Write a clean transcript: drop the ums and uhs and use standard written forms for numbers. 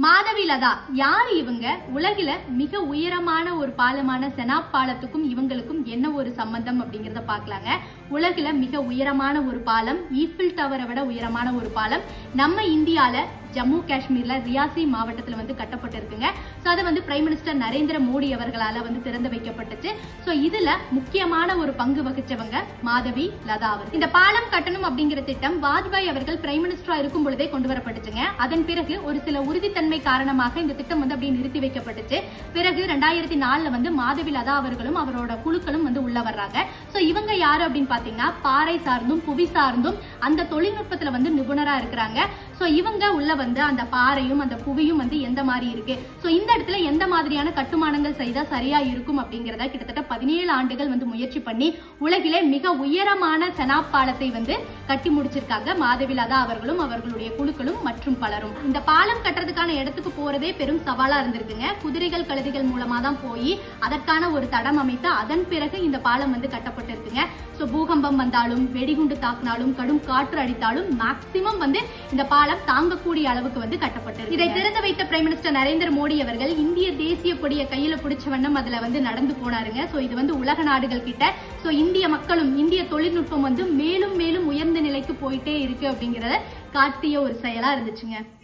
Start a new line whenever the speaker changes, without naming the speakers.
மாதவி லதா யார் இவங்க? உலகில மிக உயரமான ஒரு பாலமான செனாப் பாலத்துக்கும் இவங்களுக்கும் என்ன ஒரு சம்பந்தம் அப்படிங்கறத பாக்கலாங்க. உலகில மிக உயரமான ஒரு பாலம், ஈஃபில் டவரை விட உயரமான ஒரு பாலம் நம்ம இந்தியால ஜம்மு காஷ்மீர்ல ரியாசி மாவட்டத்துல கட்டப்பட்டிருக்குங்க. அது பிரைம் மினிஸ்டர் நரேந்திர மோடி அவர்களால திறந்து வைக்கப்பட்டுச்சு. இதுல முக்கியமான ஒரு பங்கு வகிச்சவங்க மாதவி லதா அவர். இந்த பாலம் கட்டணும் அப்படிங்கிற திட்டம் வாஜ்பாய் அவர்கள் பிரைம் மினிஸ்டரா இருக்கும் பொழுதே கொண்டு வரப்பட்டுச்சுங்க. அதன் பிறகு ஒரு சில உறுதித்தன்மை காரணமாக இந்த திட்டம் அப்படியே நிறுத்தி வைக்கப்பட்டுச்சு. பிறகு 2004 மாதவி லதா அவர்களும் அவரோட குழுக்களும் உள்ள வர்றாங்க. இவங்க யாரு அப்படின்னு பாத்தீங்கன்னா பாறை சார்ந்தும் புவி சார்ந்தும் அந்த தொழில்நுட்பத்துல நிபுணரா இருக்கிறாங்க. இவங்க உள்ள அந்த பாறையும் அந்த புவியும் எந்த மாதிரி இருக்கு, இந்த இடத்துல எந்த மாதிரியான கட்டுமானங்கள் செய்தா சரியா இருக்கும் அப்படிங்கறத கிட்டத்தட்ட 17 ஆண்டுகள் முயற்சி பண்ணி உலகிலே மிக உயரமான செனாப் பாலத்தை கட்டி முடிச்சிருக்காங்க மாதவி லதா அவர்களும் அவர்களுடைய குழுக்களும் மற்றும் பலரும். இந்த பாலம் கட்டுறதுக்கான இடத்துக்கு போறதே பெரும் சவாலா இருந்திருக்குங்க. குதிரைகள் கழுதைகள் மூலமா தான் போய் அதற்கான ஒரு தடம் அமைத்து அதன் பிறகு இந்த பாலம் கட்டப்பட்டிருக்குங்க. பூகம்பம் வந்தாலும் வெடிகுண்டு தாக்கினாலும் கடும் காற்று அடித்தாலும் மேக்சிமம் இந்த பாலம் தாங்கக்கூடிய அளவுக்கு கட்டப்பட்டது. இதை திறந்து வைத்த பிரைம் மினிஸ்டர் நரேந்திர மோடி அவர்கள் இந்திய தேசிய கொடியை கையில பிடிச்ச வண்ணம் அதுல நடந்து போனாருங்க. இது உலக நாடுகள் கிட்ட இந்திய மக்களும் இந்திய தொழில்நுட்பம் மேலும் மேலும் உயர்ந்த நிலைக்கு போயிட்டே இருக்கு அப்படிங்கறத காட்டிய ஒரு செயலா இருந்துச்சுங்க.